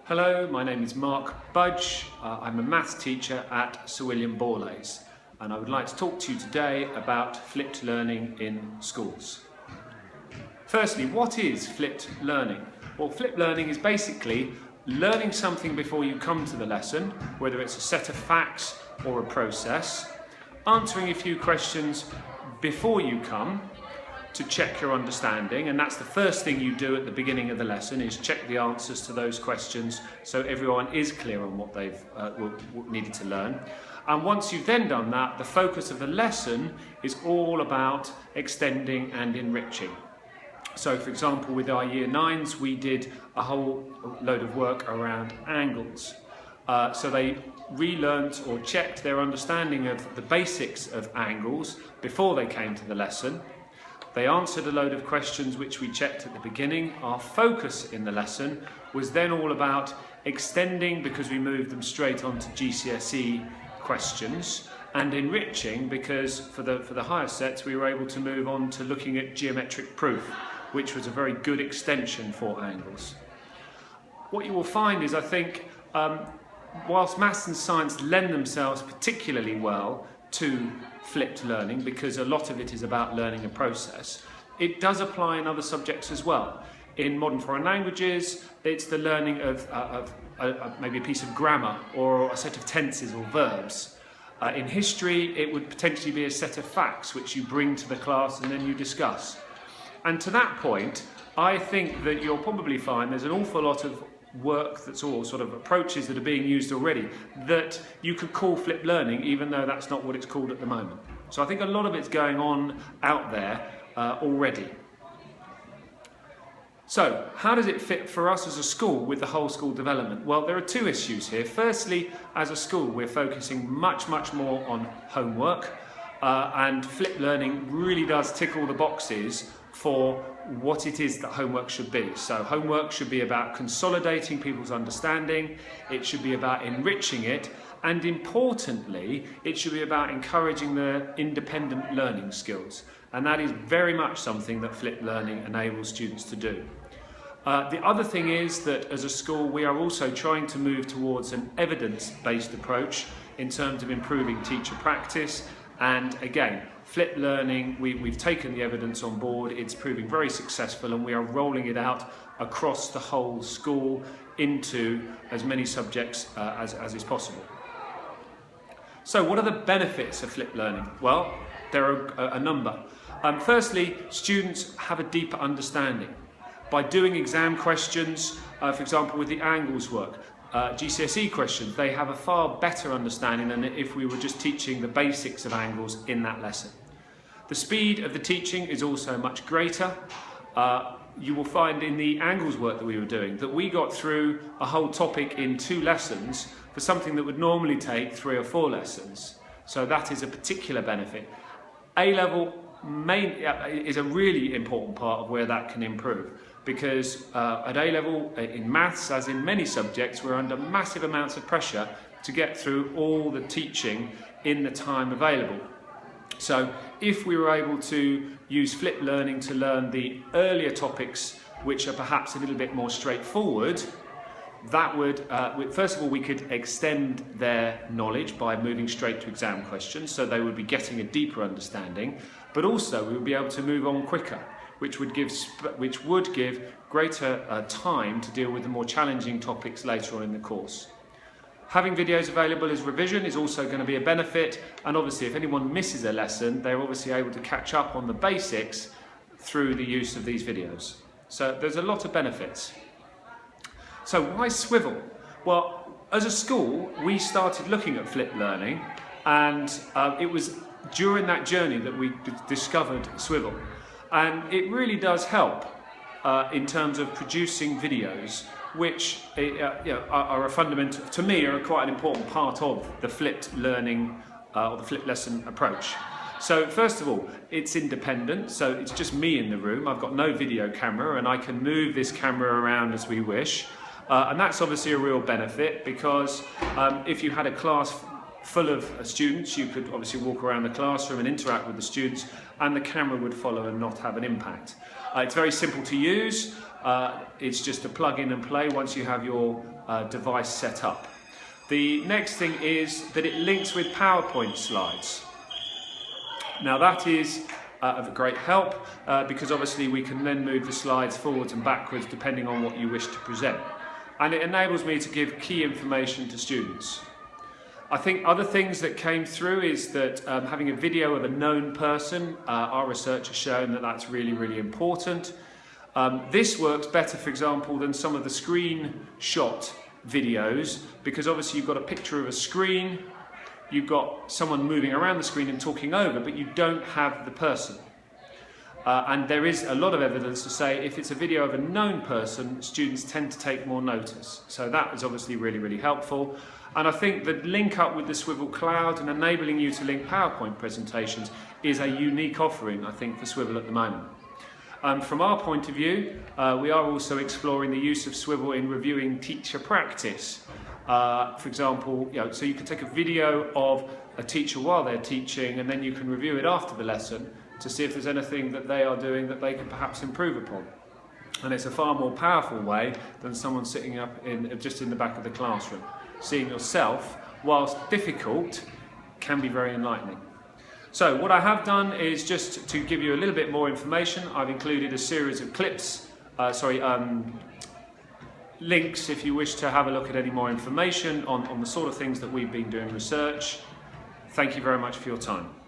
Hello, my name is Mark Budge. I'm a maths teacher at Sir William Borlase, and I would like to talk to you today about flipped learning in schools. Firstly, what is flipped learning? Well, flipped learning is basically learning something before you come to the lesson, whether it's a set of facts or a process, answering a few questions before you come to check your understanding, and that's the first thing you do at the beginning of the lesson, is check the answers to those questions so everyone is clear on what they've needed to learn. And once you've then done that, the focus of the lesson is all about extending and enriching. So for example, with our Year 9s, we did a whole load of work around angles. So they relearnt or checked their understanding of the basics of angles before they came to the lesson. They answered a load of questions which we checked at the beginning. Our focus in the lesson was then all about extending, because we moved them straight on to GCSE questions, and enriching, because for the higher sets we were able to move on to looking at geometric proof, which was a very good extension for angles. What you will find is, I think, whilst maths and science lend themselves particularly well to flipped learning, because a lot of it is about learning a process, it does apply in other subjects as well. In modern foreign languages, it's the learning of maybe a piece of grammar or a set of tenses or verbs. In history, it would potentially be a set of facts which you bring to the class and then you discuss. And to that point, I think that you'll probably find there's an awful lot of work that's all sort of approaches that are being used already that you could call flipped learning, even though that's not what it's called at the moment. So I think a lot of it's going on out there already. So how does it fit for us as a school with the whole school development? Well, there are two issues here. Firstly, as a school, we're focusing much more on homework, and flipped learning really does tick all the boxes for what it is that homework should be. So homework should be about consolidating people's understanding, it should be about enriching it, and importantly, it should be about encouraging their independent learning skills. And that is very much something that flipped learning enables students to do. The other thing is that as a school, we are also trying to move towards an evidence-based approach in terms of improving teacher practice. And again, flipped learning, we've taken the evidence on board, it's proving very successful, and we are rolling it out across the whole school into as many subjects as is possible. So what are the benefits of flipped learning? Well, there are a number. Firstly, students have a deeper understanding. By doing exam questions, for example with the angles work, GCSE questions, they have a far better understanding than if we were just teaching the basics of angles in that lesson. The speed of the teaching is also much greater. You will find in the angles work that we were doing that we got through a whole topic in 2 lessons for something that would normally take 3 or 4 lessons. So that is a particular benefit. A-level is a really important part of where that can improve, because at A-level in maths, as in many subjects, we're under massive amounts of pressure to get through all the teaching in the time available. So if we were able to use flipped learning to learn the earlier topics which are perhaps a little bit more straightforward, that would, first of all, we could extend their knowledge by moving straight to exam questions, so they would be getting a deeper understanding, but also we would be able to move on quicker, which would give greater time to deal with the more challenging topics later on in the course. Having videos available as revision is also going to be a benefit, and obviously if anyone misses a lesson, they're obviously able to catch up on the basics through the use of these videos. So there's a lot of benefits. So why SWIVL? Well, as a school, we started looking at flipped learning, and it was during that journey that we discovered SWIVL. And it really does help in terms of producing videos which are a fundamental, to me, are quite an important part of the flipped learning or the flipped lesson approach. So first of all, it's independent, so it's just me in the room. I've got no video camera and I can move this camera around as we wish. And that's obviously a real benefit, because if you had a class full of students, you could obviously walk around the classroom and interact with the students, and the camera would follow and not have an impact. It's very simple to use. It's just a plug in and play once you have your device set up. The next thing is that it links with PowerPoint slides. Now that is of great help because obviously we can then move the slides forwards and backwards depending on what you wish to present. And it enables me to give key information to students. I think other things that came through is that having a video of a known person, our research has shown that that's really, really important. This works better, for example, than some of the screenshot videos, because obviously you've got a picture of a screen, you've got someone moving around the screen and talking over, but you don't have the person. And there is a lot of evidence to say if it's a video of a known person, students tend to take more notice. So that is obviously really, really helpful. And I think the link up with the SWIVL Cloud and enabling you to link PowerPoint presentations is a unique offering, I think, for SWIVL at the moment. From our point of view, we are also exploring the use of SWIVL in reviewing teacher practice. For example, so you can take a video of a teacher while they're teaching and then you can review it after the lesson to see if there's anything that they are doing that they can perhaps improve upon. And it's a far more powerful way than someone sitting up just in the back of the classroom. Seeing yourself, whilst difficult, can be very enlightening. So what I have done is just to give you a little bit more information. I've included a series of clips, links if you wish to have a look at any more information on the sort of things that we've been doing research. Thank you very much for your time.